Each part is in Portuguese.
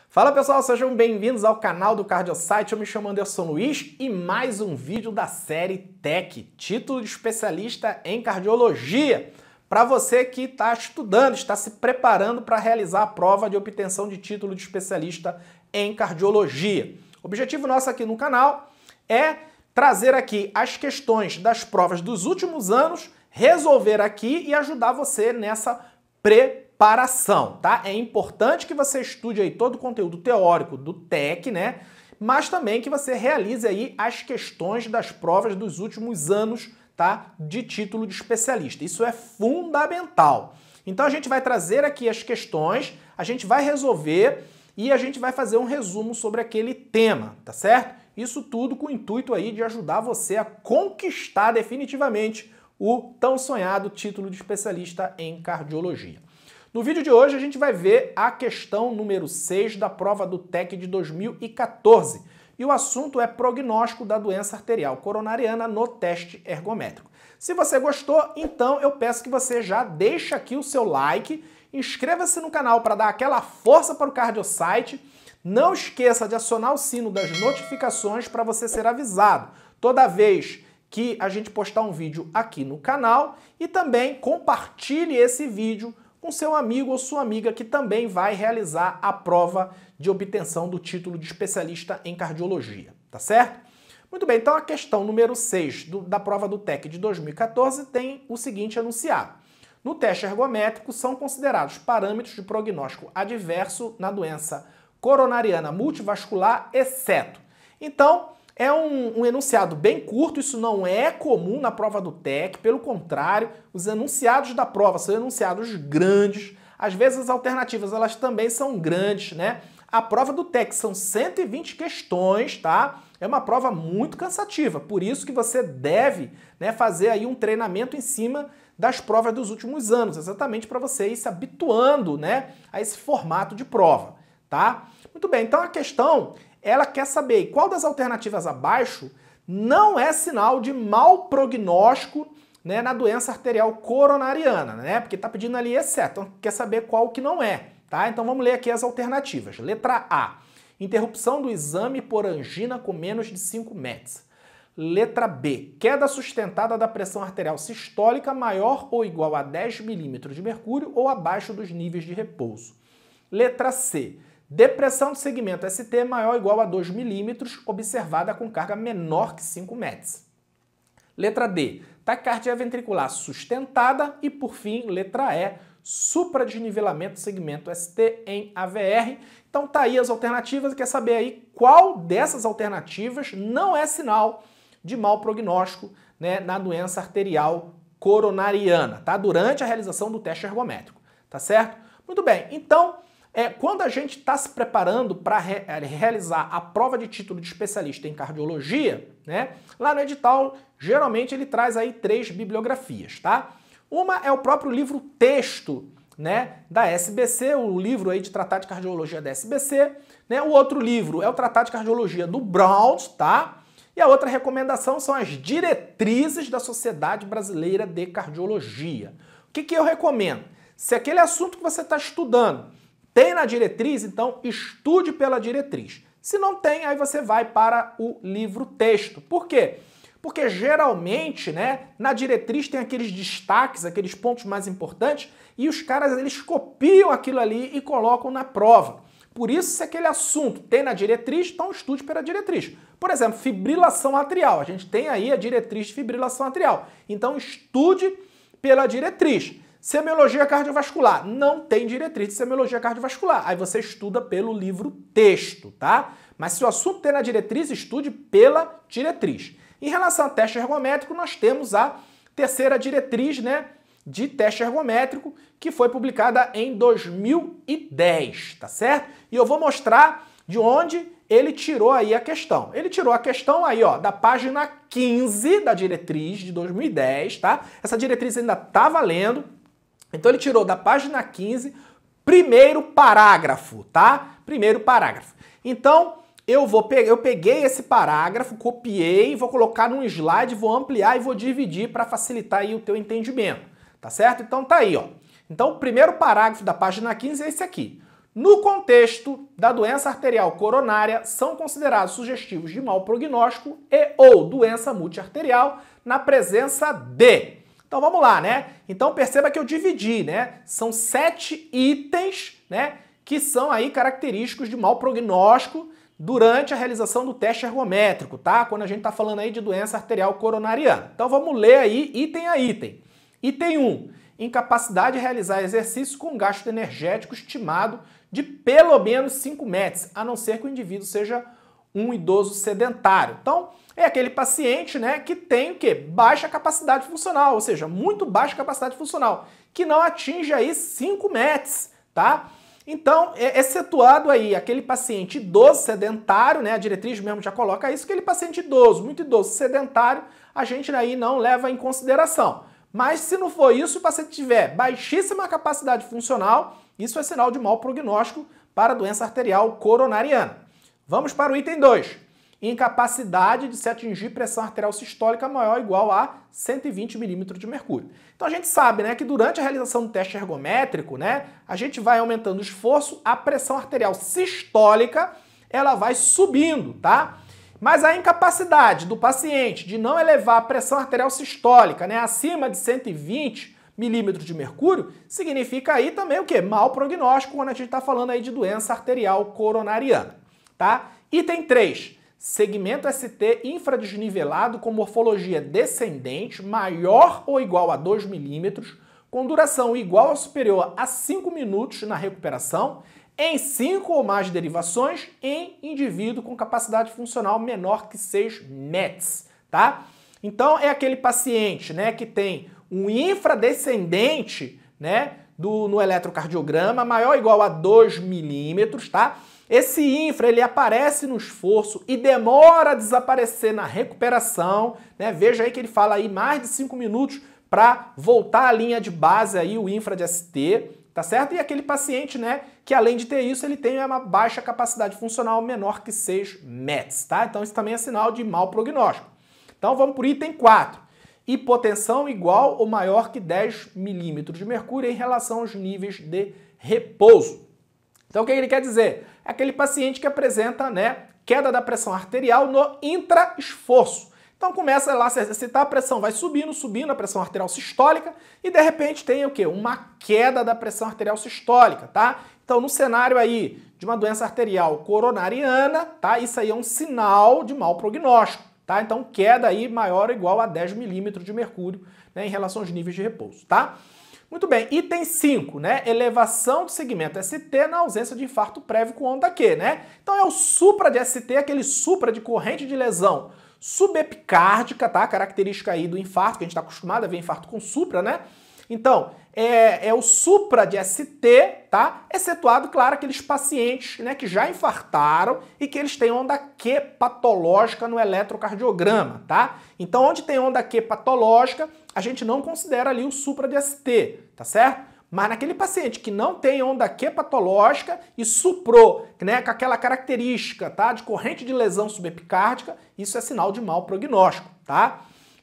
Fala pessoal, sejam bem-vindos ao canal do CardioSite. Eu me chamo Anderson Luiz e mais um vídeo da série TEC, título de especialista em cardiologia, para você que está estudando, está se preparando para realizar a prova de obtenção de título de especialista em cardiologia. O objetivo nosso aqui no canal é trazer aqui as questões das provas dos últimos anos, resolver aqui e ajudar você nessa preparação, tá? É importante que você estude aí todo o conteúdo teórico do TEC, né? Mas também que você realize aí as questões das provas dos últimos anos, tá? De título de especialista. Isso é fundamental. Então a gente vai trazer aqui as questões, a gente vai resolver e a gente vai fazer um resumo sobre aquele tema, tá certo? Isso tudo com o intuito aí de ajudar você a conquistar definitivamente o tão sonhado título de especialista em cardiologia. No vídeo de hoje a gente vai ver a questão número 6 da prova do TEC de 2014 e o assunto é prognóstico da doença arterial coronariana no teste ergométrico. Se você gostou, então eu peço que você já deixe aqui o seu like, inscreva-se no canal para dar aquela força para o CardioSite, não esqueça de acionar o sino das notificações para você ser avisado toda vez que a gente postar um vídeo aqui no canal e também compartilhe esse vídeo com seu amigo ou sua amiga que também vai realizar a prova de obtenção do título de especialista em cardiologia, tá certo? Muito bem, então a questão número 6 da prova do TEC de 2014 tem o seguinte enunciado. No teste ergométrico são considerados parâmetros de prognóstico adverso na doença coronariana multivascular, exceto. Então, é um enunciado bem curto, isso não é comum na prova do TEC, pelo contrário, os enunciados da prova são enunciados grandes, às vezes as alternativas elas também são grandes, né? A prova do TEC são 120 questões, tá? É uma prova muito cansativa, por isso que você deve, né, fazer aí um treinamento em cima das provas dos últimos anos, exatamente para você ir se habituando, né, a esse formato de prova, tá? Muito bem, então a questão ela quer saber qual das alternativas abaixo não é sinal de mau prognóstico, né, na doença arterial coronariana, né? Porque está pedindo ali exceto, então quer saber qual que não é, tá? Então vamos ler aqui as alternativas. Letra A, interrupção do exame por angina com menos de 5 METs. Letra B, queda sustentada da pressão arterial sistólica maior ou igual a 10 milímetros de mercúrio ou abaixo dos níveis de repouso. Letra C, depressão do segmento ST maior ou igual a 2 milímetros, observada com carga menor que 5 METs. Letra D, taquicardia ventricular sustentada. E, por fim, letra E, supradesnivelamento do segmento ST em AVR. Então tá aí as alternativas, quer saber aí qual dessas alternativas não é sinal de mau prognóstico, né, na doença arterial coronariana, tá? Durante a realização do teste ergométrico, tá certo? Muito bem, então quando a gente está se preparando para realizar a prova de título de especialista em cardiologia, né, lá no edital, geralmente ele traz aí 3 bibliografias, tá? Uma é o próprio livro texto, né, da SBC, o livro aí de Tratado de Cardiologia da SBC, né? O outro livro é o Tratado de Cardiologia do Brown, tá? E a outra recomendação são as diretrizes da Sociedade Brasileira de Cardiologia. O que eu recomendo? Se aquele assunto que você está estudando tem na diretriz, então estude pela diretriz. Se não tem, aí você vai para o livro texto. Por quê? Porque geralmente, né, na diretriz tem aqueles destaques, aqueles pontos mais importantes, e os caras eles copiam aquilo ali e colocam na prova. Por isso, se aquele assunto tem na diretriz, então estude pela diretriz. Por exemplo, fibrilação atrial. A gente tem aí a diretriz de fibrilação atrial. Então estude pela diretriz. Semiologia cardiovascular, não tem diretriz de semiologia cardiovascular. Aí você estuda pelo livro texto, tá? Mas se o assunto tem na diretriz, estude pela diretriz. Em relação ao teste ergométrico, nós temos a terceira diretriz, né, de teste ergométrico, que foi publicada em 2010, tá certo? E eu vou mostrar de onde ele tirou aí a questão. Ele tirou a questão aí, ó, da página 15 da diretriz de 2010, tá? Essa diretriz ainda tá valendo. Então ele tirou da página 15, primeiro parágrafo, tá? Primeiro parágrafo. Então eu peguei esse parágrafo, copiei, vou colocar num slide, vou ampliar e vou dividir para facilitar aí o teu entendimento, tá certo? Então tá aí, ó. Então o primeiro parágrafo da página 15 é esse aqui. no contexto da doença arterial coronária, são considerados sugestivos de mau prognóstico e ou doença multiarterial na presença de... Então vamos lá, né? Então perceba que eu dividi, né? São 7 itens, né, que são aí característicos de mau prognóstico durante a realização do teste ergométrico, tá? Quando a gente tá falando aí de doença arterial coronariana. Então vamos ler aí item a item. Item 1. Incapacidade de realizar exercício com gasto energético estimado de pelo menos 5 METs, a não ser que o indivíduo seja um idoso sedentário. Então, é aquele paciente, né, que tem o quê? Baixa capacidade funcional, ou seja, muito baixa capacidade funcional, que não atinge aí 5 METs, tá? Então, excetuado aí aquele paciente idoso sedentário, né, a diretriz mesmo já coloca isso, aquele paciente idoso, muito idoso sedentário, a gente aí não leva em consideração. Mas se não for isso, se o paciente tiver baixíssima capacidade funcional, isso é sinal de mau prognóstico para a doença arterial coronariana. Vamos para o item 2. Incapacidade de se atingir pressão arterial sistólica maior ou igual a 120 milímetros de mercúrio. Então a gente sabe, né, que durante a realização do teste ergométrico, né, a gente vai aumentando o esforço, a pressão arterial sistólica, ela vai subindo, tá? Mas a incapacidade do paciente de não elevar a pressão arterial sistólica, né, acima de 120 milímetros de mercúrio, significa aí também o quê? Mau prognóstico quando a gente está falando aí de doença arterial coronariana, tá? Item 3. Segmento ST infradesnivelado com morfologia descendente maior ou igual a 2 milímetros, com duração igual ou superior a 5 minutos na recuperação, em 5 ou mais derivações em indivíduo com capacidade funcional menor que 6 METs, tá? Então é aquele paciente, né, que tem um infradescendente, né, no eletrocardiograma maior ou igual a 2 milímetros, tá? Esse infra, ele aparece no esforço e demora a desaparecer na recuperação, né? Veja aí que ele fala aí mais de 5 minutos para voltar à linha de base aí o infra de ST, tá certo? E aquele paciente, né, que além de ter isso, ele tem uma baixa capacidade funcional menor que 6 METs, tá? Então isso também é sinal de mau prognóstico. Então vamos para o item 4. Hipotensão igual ou maior que 10 milímetros de mercúrio em relação aos níveis de repouso. Então o que ele quer dizer? É aquele paciente que apresenta, né, queda da pressão arterial no intra-esforço. Então começa lá a se exercitar, a pressão vai subindo a pressão arterial sistólica e de repente tem o quê? Uma queda da pressão arterial sistólica, tá? Então no cenário aí de uma doença arterial coronariana, tá? Isso aí é um sinal de mau prognóstico, tá? Então queda aí maior ou igual a 10 milímetros de mercúrio, né, em relação aos níveis de repouso, tá? Muito bem, item 5, né? Elevação do segmento ST na ausência de infarto prévio com onda Q, né? Então é o supra de ST, aquele supra de corrente de lesão subepicárdica, tá? Característica aí do infarto, que a gente está acostumado a ver infarto com supra, né? Então, é o supra de ST, tá? Excetuado, claro, aqueles pacientes, né, que já infartaram e que eles têm onda Q patológica no eletrocardiograma, tá? Então, onde tem onda Q patológica, a gente não considera ali o supra de ST, tá certo? Mas naquele paciente que não tem onda Q patológica e suprou, né, com aquela característica, tá, de corrente de lesão subepicárdica, isso é sinal de mau prognóstico, tá?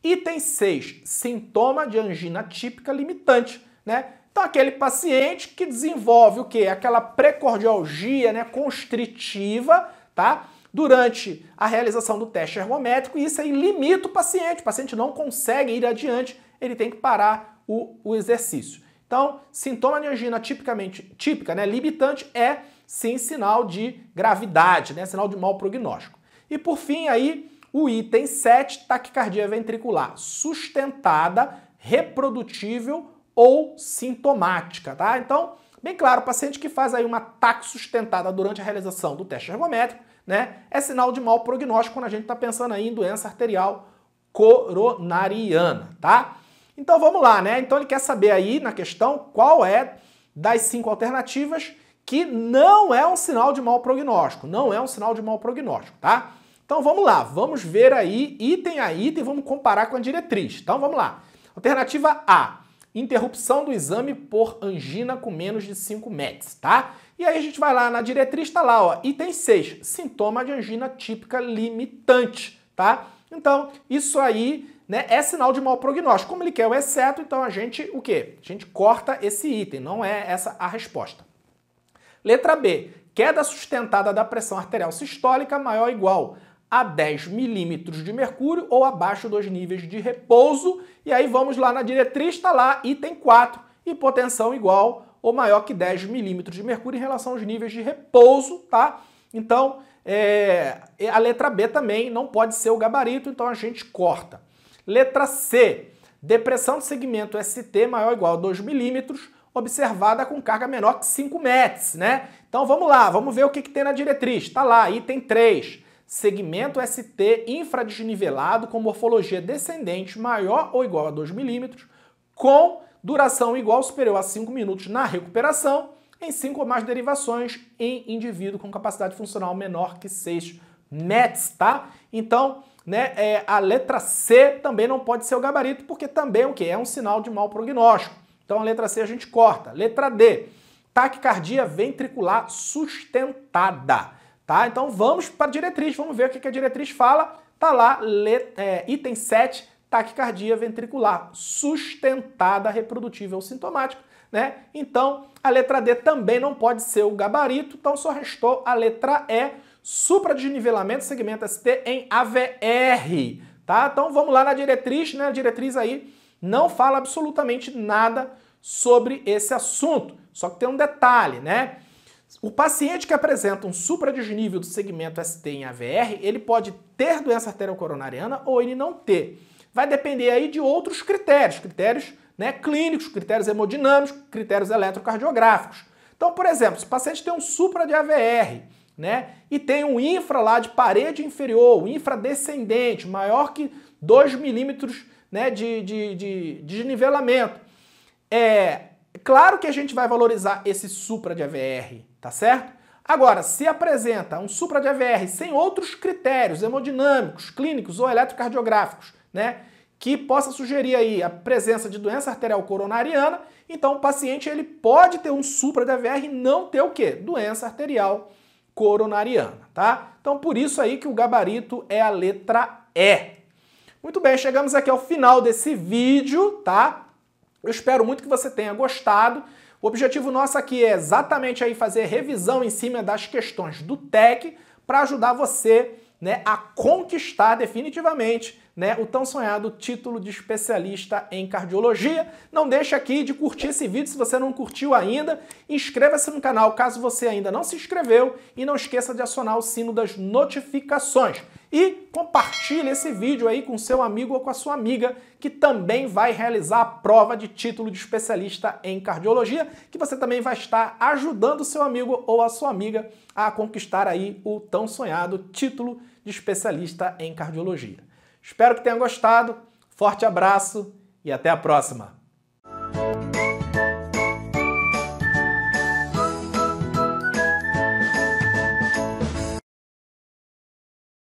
Item 6, sintoma de angina típica limitante, né? Então aquele paciente que desenvolve o quê? Aquela precordialgia, né, constritiva, tá? Durante a realização do teste ergométrico, e isso aí limita o paciente não consegue ir adiante, ele tem que parar o exercício. Então, sintoma de angina típica, né, limitante é sim sinal de gravidade, né, sinal de mau prognóstico. E por fim aí, o item 7, taquicardia ventricular sustentada, reprodutível ou sintomática, tá? Então, bem claro, o paciente que faz aí uma taque sustentada durante a realização do teste ergométrico, né, é sinal de mau prognóstico quando a gente está pensando aí em doença arterial coronariana, tá? Então vamos lá, né? Então ele quer saber aí na questão qual é das 5 alternativas que não é um sinal de mau prognóstico, não é um sinal de mau prognóstico, tá? Então vamos lá, vamos ver aí item a item, vamos comparar com a diretriz. Então vamos lá. Alternativa A, interrupção do exame por angina com menos de 5 METs, tá? E aí a gente vai lá na diretriz, tá lá, ó, item 6, sintoma de angina típica limitante, tá? Então isso aí, né, é sinal de mau prognóstico. Como ele quer o exceto, então a gente, o quê? A gente corta esse item, não é essa a resposta. Letra B, queda sustentada da pressão arterial sistólica maior ou igual a 10 milímetros de mercúrio ou abaixo dos níveis de repouso. E aí vamos lá na diretriz, está lá, item 4, hipotensão igual ou maior que 10 milímetros de mercúrio em relação aos níveis de repouso, tá? Então, a letra B também não pode ser o gabarito, então a gente corta. Letra C, depressão do segmento ST maior ou igual a 2 milímetros, observada com carga menor que 5 METs, né? Então vamos lá, vamos ver o que tem na diretriz. Está lá, item 3, segmento ST infradesnivelado com morfologia descendente maior ou igual a 2 milímetros, com duração igual ou superior a 5 minutos na recuperação, em 5 ou mais derivações em indivíduo com capacidade funcional menor que 6 METs, tá? Então, né, a letra C também não pode ser o gabarito, porque também o quê? É um sinal de mau prognóstico. Então a letra C a gente corta. Letra D, taquicardia ventricular sustentada, tá? Então vamos para a diretriz, vamos ver o que a diretriz fala. Tá lá, item 7, taquicardia ventricular sustentada, reprodutível ou sintomática, né? Então a letra D também não pode ser o gabarito, então só restou a letra E, supradesnivelamento segmento ST em AVR, tá? Então vamos lá na diretriz, né? A diretriz aí não fala absolutamente nada sobre esse assunto, só que tem um detalhe, né? O paciente que apresenta um supradesnível do segmento ST em AVR, ele pode ter doença arteriocoronariana ou ele não ter. Vai depender aí de outros critérios, né, clínicos, critérios hemodinâmicos, critérios eletrocardiográficos. Então, por exemplo, se o paciente tem um supra de AVR, né, e tem um infra lá de parede inferior, um infra descendente, maior que 2 milímetros, né, de desnivelamento, claro que a gente vai valorizar esse supra de AVR, tá certo? Agora, se apresenta um supra de AVR sem outros critérios hemodinâmicos, clínicos ou eletrocardiográficos, né, que possa sugerir aí a presença de doença arterial coronariana, então o paciente ele pode ter um supra de AVR e não ter o quê? Doença arterial coronariana, tá? Então por isso aí que o gabarito é a letra E. Muito bem, chegamos aqui ao final desse vídeo, tá? Eu espero muito que você tenha gostado. O objetivo nosso aqui é exatamente aí fazer revisão em cima das questões do TEC para ajudar você, né, a conquistar definitivamente, né, o tão sonhado título de especialista em cardiologia. Não deixe aqui de curtir esse vídeo se você não curtiu ainda. Inscreva-se no canal caso você ainda não se inscreveu e não esqueça de acionar o sino das notificações. E compartilhe esse vídeo aí com seu amigo ou com a sua amiga que também vai realizar a prova de título de especialista em cardiologia, que você também vai estar ajudando o seu amigo ou a sua amiga a conquistar aí o tão sonhado título de especialista em cardiologia. Espero que tenha gostado, forte abraço e até a próxima!